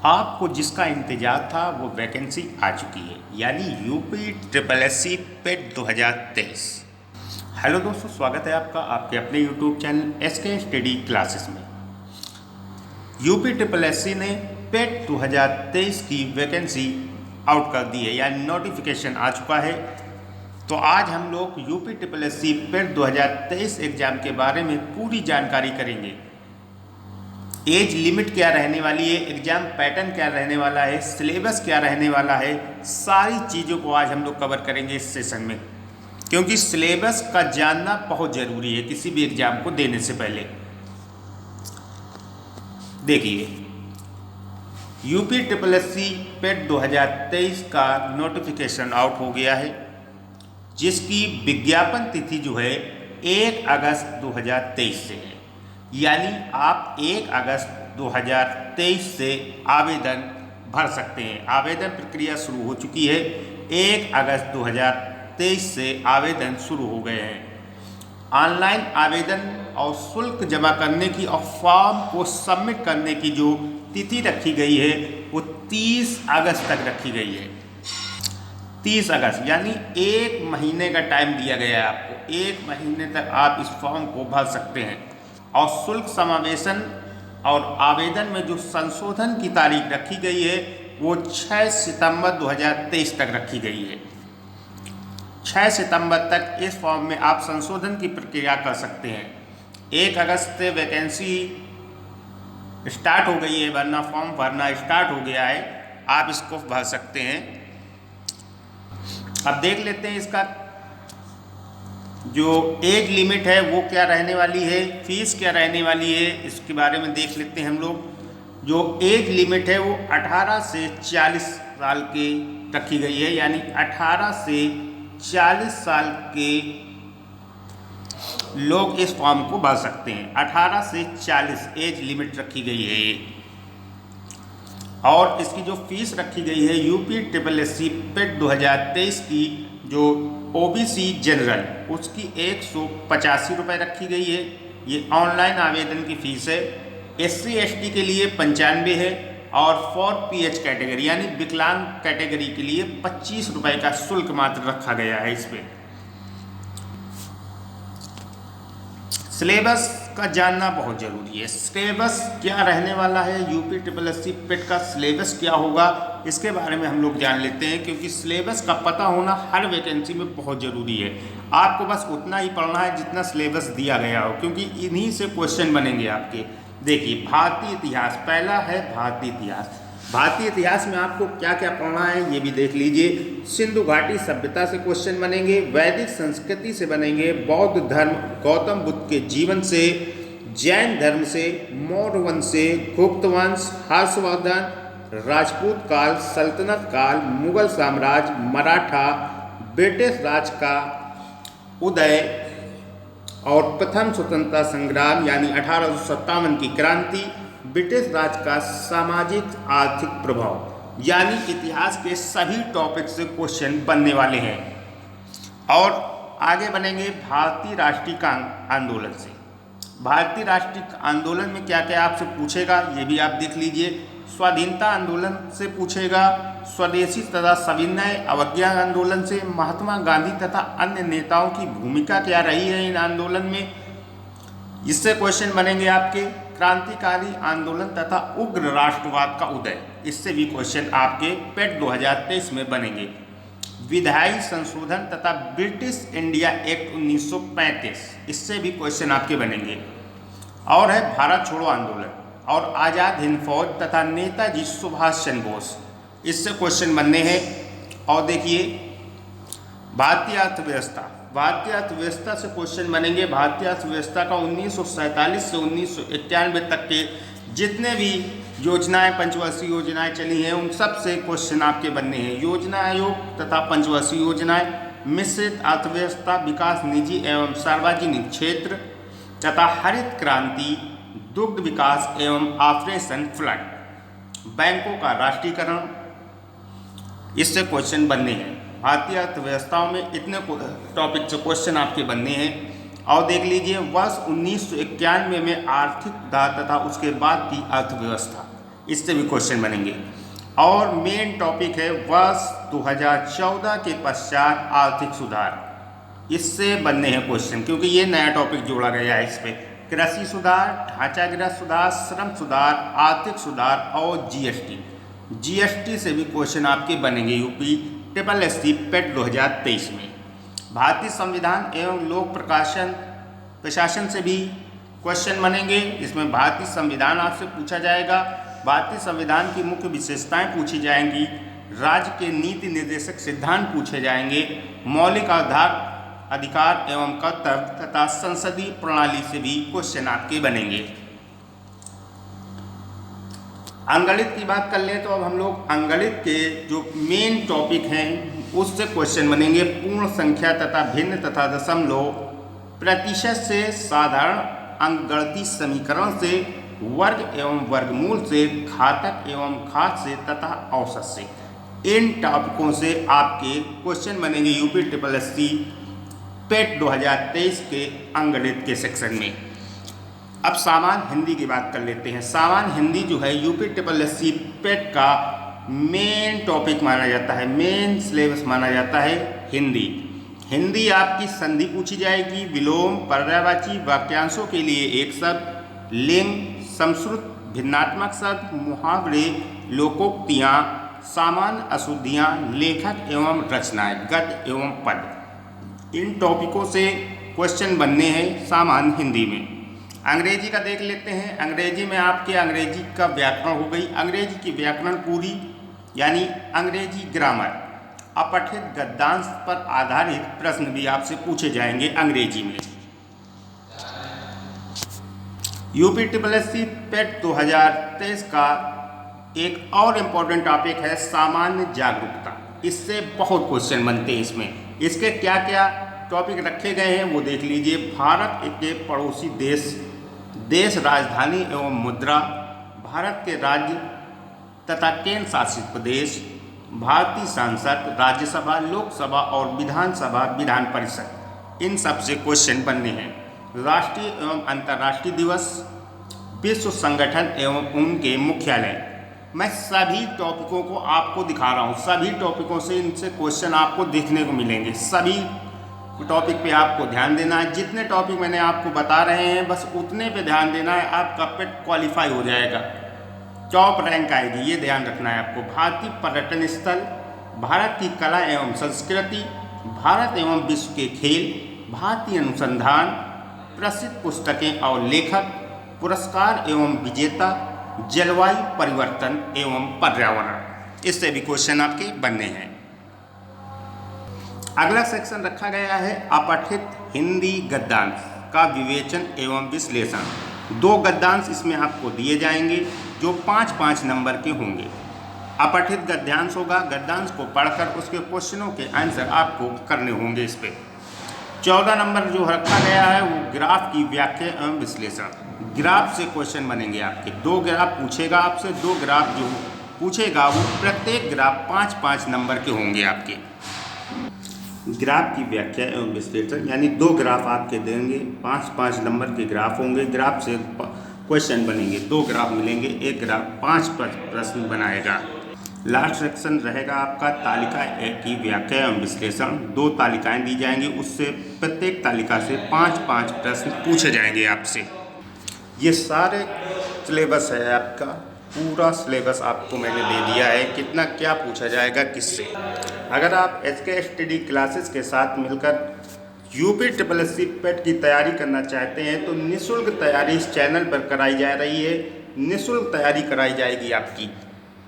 आपको जिसका इंतजार था वो वैकेंसी आ चुकी है, यानी UP triple S C PET 2023। Hello दोस्तों, स्वागत है आपका आपके अपने YouTube channel SK study classes में। यूपी ट्रिपल एस सी ने पेट 2023 की वैकेंसी आउट कर दी है, यानी नोटिफिकेशन आ चुका है। तो आज हम लोग UP triple S C PET 2023 exam के बारे में पूरी जानकारी करेंगे। एज लिमिट क्या रहने वाली है, एग्ज़ाम पैटर्न क्या रहने वाला है, सिलेबस क्या रहने वाला है, सारी चीज़ों को आज हम लोग कवर करेंगे इस सेशन में, क्योंकि सिलेबस का जानना बहुत ज़रूरी है किसी भी एग्ज़ाम को देने से पहले। देखिए, UP triple S C PET 2023 का नोटिफिकेशन आउट हो गया है, जिसकी विज्ञापन तिथि जो है 1 अगस्त 2023 से है। यानी आप 1 अगस्त 2023 से आवेदन भर सकते हैं। आवेदन प्रक्रिया शुरू हो चुकी है। 1 अगस्त 2023 से आवेदन शुरू हो गए हैं। ऑनलाइन आवेदन और शुल्क जमा करने की और फॉर्म को सबमिट करने की जो तिथि रखी गई है वो 30 अगस्त तक रखी गई है। 30 अगस्त यानी 1 महीने का टाइम दिया गया है आपको। 1 महीने तक आप इस फॉर्म को भर सकते हैं। और शुल्क समावेशन और आवेदन में जो संशोधन की तारीख रखी गई है वो 6 सितंबर 2023 तक रखी गई है। 6 सितंबर तक इस फॉर्म में आप संशोधन की प्रक्रिया कर सकते हैं। 1 अगस्त से वैकेंसी स्टार्ट हो गई है, भरना फॉर्म भरना स्टार्ट हो गया है, आप इसको भर सकते हैं। अब देख लेते हैं इसका जो एज लिमिट है वो क्या रहने वाली है, फीस क्या रहने वाली है, इसके बारे में देख लेते हैं हम लोग। जो एज लिमिट है वो 18 से 40 साल की रखी गई है, यानी 18 से 40 साल के लोग इस फॉर्म को भर सकते हैं। 18 से 40 एज लिमिट रखी गई है। और इसकी जो फीस रखी गई है UP triple S C PET 2023 की, जो ओबीसी जनरल, उसकी 185 रुपये रखी गई है। ये ऑनलाइन आवेदन की फ़ीस है। SC ST के लिए 95 है और फॉर PH कैटेगरी यानी विकलांग कैटेगरी के लिए 25 रुपये का शुल्क मात्र रखा गया है। इस पर सिलेबस का जानना बहुत ज़रूरी है। सिलेबस क्या रहने वाला है, यूपी ट्रिपल एस सी पेट का सिलेबस क्या होगा, इसके बारे में हम लोग जान लेते हैं, क्योंकि सिलेबस का पता होना हर वैकेंसी में बहुत ज़रूरी है। आपको बस उतना ही पढ़ना है जितना सिलेबस दिया गया हो, क्योंकि इन्हीं से क्वेश्चन बनेंगे आपके। देखिए, भारतीय इतिहास पहला है। भारतीय इतिहास, भारतीय इतिहास में आपको क्या क्या पढ़ना है ये भी देख लीजिए। सिंधु घाटी सभ्यता से क्वेश्चन बनेंगे, वैदिक संस्कृति से बनेंगे, बौद्ध धर्म गौतम बुद्ध के जीवन से, जैन धर्म से, मौर्य वंश से, गुप्त वंश, हर्षवर्धन, राजपूत काल, सल्तनत काल, मुगल साम्राज्य, मराठा, ब्रिटिश राज का उदय और प्रथम स्वतंत्रता संग्राम यानी 1857 की क्रांति, ब्रिटिश राज का सामाजिक आर्थिक प्रभाव, यानी इतिहास के सभी टॉपिक से क्वेश्चन बनने वाले हैं। और आगे बनेंगे भारतीय राष्ट्रीय आंदोलन से। भारतीय राष्ट्रीय आंदोलन में क्या क्या आपसे पूछेगा ये भी आप देख लीजिए। स्वाधीनता आंदोलन से पूछेगा, स्वदेशी तथा सविनय अवज्ञा आंदोलन से, महात्मा गांधी तथा अन्य नेताओं की भूमिका क्या रही है इन आंदोलन में, इससे क्वेश्चन बनेंगे आपके। क्रांतिकारी आंदोलन तथा उग्र राष्ट्रवाद का उदय, इससे भी क्वेश्चन आपके पेट 2023 में बनेंगे। विधायी संशोधन तथा ब्रिटिश इंडिया एक्ट 1935, इससे भी क्वेश्चन आपके बनेंगे। और है भारत छोड़ो आंदोलन और आज़ाद हिंद फौज तथा नेताजी सुभाष चंद्र बोस, इससे क्वेश्चन बनने हैं। और देखिए, भारतीय अर्थव्यवस्था, भारतीय अर्थव्यवस्था से क्वेश्चन बनेंगे। भारतीय अर्थव्यवस्था का 1947 से 1991 तक के जितने भी योजनाएं, पंचवर्षीय योजनाएं चली हैं, उन सब से क्वेश्चन आपके बनने हैं। योजना आयोग तथा पंचवर्षीय योजनाएं, मिश्रित अर्थव्यवस्था, विकास निजी एवं सार्वजनिक क्षेत्र तथा हरित क्रांति, दुग्ध विकास एवं ऑपरेशन फ्लड, बैंकों का राष्ट्रीयकरण, इससे क्वेश्चन बनने हैं। भारतीय अर्थव्यवस्थाओं में इतने टॉपिक से क्वेश्चन आपके बनने हैं। और देख लीजिए, वर्ष 1991 में आर्थिक सुधार तथा उसके बाद की अर्थव्यवस्था, इससे भी क्वेश्चन बनेंगे। और मेन टॉपिक है वर्ष 2014 के पश्चात आर्थिक सुधार, इससे बनने हैं क्वेश्चन क्योंकि ये नया टॉपिक जोड़ा गया है। इस पर कृषि सुधार, ढांचागत सुधार, श्रम सुधार, आर्थिक सुधार और जीएसटी से भी क्वेश्चन आपके बनेंगे यूपी SSSC पेट 2023 में। भारतीय संविधान एवं लोक प्रशासन से भी क्वेश्चन बनेंगे। इसमें भारतीय संविधान आपसे पूछा जाएगा, भारतीय संविधान की मुख्य विशेषताएं पूछी जाएंगी, राज्य के नीति निर्देशक सिद्धांत पूछे जाएंगे, मौलिक अधिकार एवं कर्तव्य तथा संसदीय प्रणाली से भी क्वेश्चन आपके बनेंगे। अंकगणित की बात कर लें तो अब हम लोग अंकगणित के जो मेन टॉपिक हैं उससे क्वेश्चन बनेंगे। पूर्ण संख्या तथा भिन्न तथा दशमलव, प्रतिशत से, साधारण अंकगणितीय समीकरण से, वर्ग एवं वर्गमूल से, घातक एवं घात से तथा औसत से, इन टॉपिकों से आपके क्वेश्चन बनेंगे यूपी SSSC पेट 2023 के अंकगणित के सेक्शन में। अब सामान्य हिंदी की बात कर लेते हैं। सामान्य हिंदी जो है यूपी SSSC पेट का मेन टॉपिक माना जाता है, मेन सिलेबस माना जाता है हिंदी आपकी संधि पूछी जाएगी, विलोम, पर्यायवाची, वाक्यांशों के लिए एक शब्द, लिंग, समश्रुत, भिन्नात्मक शब्द, मुहावरे, लोकोक्तियाँ, सामान्य अशुद्धियाँ, लेखक एवं रचनाएं, गद्य एवं पद, इन टॉपिकों से क्वेश्चन बनने हैं सामान्य हिंदी में। अंग्रेजी का देख लेते हैं। अंग्रेजी में आपके अंग्रेजी का व्याकरण हो गई, अंग्रेजी की व्याकरण पूरी यानी अंग्रेजी ग्रामर, अपठित गद्यांश पर आधारित प्रश्न भी आपसे पूछे जाएंगे अंग्रेजी में। यूपी SSSC पेट 2023 का एक और इम्पोर्टेंट टॉपिक है सामान्य जागरूकता। इससे बहुत क्वेश्चन बनते हैं इसमें। इसके क्या क्या टॉपिक रखे गए हैं वो देख लीजिए। भारत के पड़ोसी देश राजधानी एवं मुद्रा, भारत के राज्य तथा केंद्र शासित प्रदेश, भारतीय संसद, राज्यसभा, लोकसभा और विधानसभा, विधान परिषद, इन सब से क्वेश्चन बनने हैं। राष्ट्रीय एवं अंतर्राष्ट्रीय दिवस, विश्व संगठन एवं उनके मुख्यालय, मैं सभी टॉपिकों को आपको दिखा रहा हूँ। सभी टॉपिकों से इनसे क्वेश्चन आपको देखने को मिलेंगे। सभी टॉपिक पे आपको ध्यान देना है। जितने टॉपिक मैंने आपको बता रहे हैं बस उतने पे ध्यान देना है, आपका पेट क्वालिफाई हो जाएगा, टॉप रैंक आएगी, ये ध्यान रखना है आपको। भारतीय पर्यटन स्थल, भारत की कला एवं संस्कृति, भारत एवं विश्व के खेल, भारतीय अनुसंधान, प्रसिद्ध पुस्तकें और लेखक, पुरस्कार एवं विजेता, जलवायु परिवर्तन एवं पर्यावरण, इससे भी क्वेश्चन आपके बनने हैं। अगला सेक्शन रखा गया है अपठित हिंदी गद्यांश का विवेचन एवं विश्लेषण। 2 गद्यांश इसमें आपको दिए जाएंगे जो 5-5 नंबर के होंगे। अपठित गद्यांश होगा, गद्यांश को पढ़कर उसके क्वेश्चनों के आंसर आपको करने होंगे। इस पर 14 नंबर जो रखा गया है वो ग्राफ की व्याख्या एवं विश्लेषण। ग्राफ से क्वेश्चन बनेंगे आपके। 2 ग्राफ पूछेगा आपसे, 2 ग्राफ जो पूछेगा वो प्रत्येक ग्राफ 5-5 नंबर के होंगे आपके। ग्राफ की व्याख्या एवं विश्लेषण यानी 2 ग्राफ आपके देंगे, 5-5 नंबर के ग्राफ होंगे। ग्राफ से क्वेश्चन बनेंगे, 2 ग्राफ मिलेंगे, एक ग्राफ 5 प्रश्न बनाएगा। लास्ट सेक्शन रहेगा आपका तालिका की व्याख्या एवं विश्लेषण। 2 तालिकाएं दी जाएंगी, उससे प्रत्येक तालिका से 5-5 प्रश्न पूछे जाएंगे आपसे। ये सारे सिलेबस है आपका, पूरा सिलेबस आपको मैंने दे दिया है, कितना क्या पूछा जाएगा किससे। अगर आप SK स्टडी क्लासेस के साथ मिलकर यूपी SSSC पेट की तैयारी करना चाहते हैं तो निःशुल्क तैयारी इस चैनल पर कराई जा रही है, निःशुल्क तैयारी कराई जाएगी आपकी।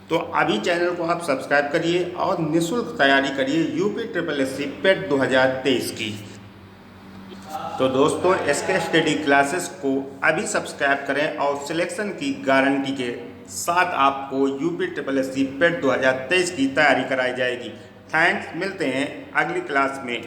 तो अभी चैनल को आप सब्सक्राइब करिए और निःशुल्क तैयारी करिए यूपी SSSC पेट 2023 की। तो दोस्तों SK स्टडी क्लासेस को अभी सब्सक्राइब करें और सिलेक्शन की गारंटी के साथ आपको यूपी SSSC पेट 2023 की तैयारी कराई जाएगी। थैंक्स, मिलते हैं अगली क्लास में।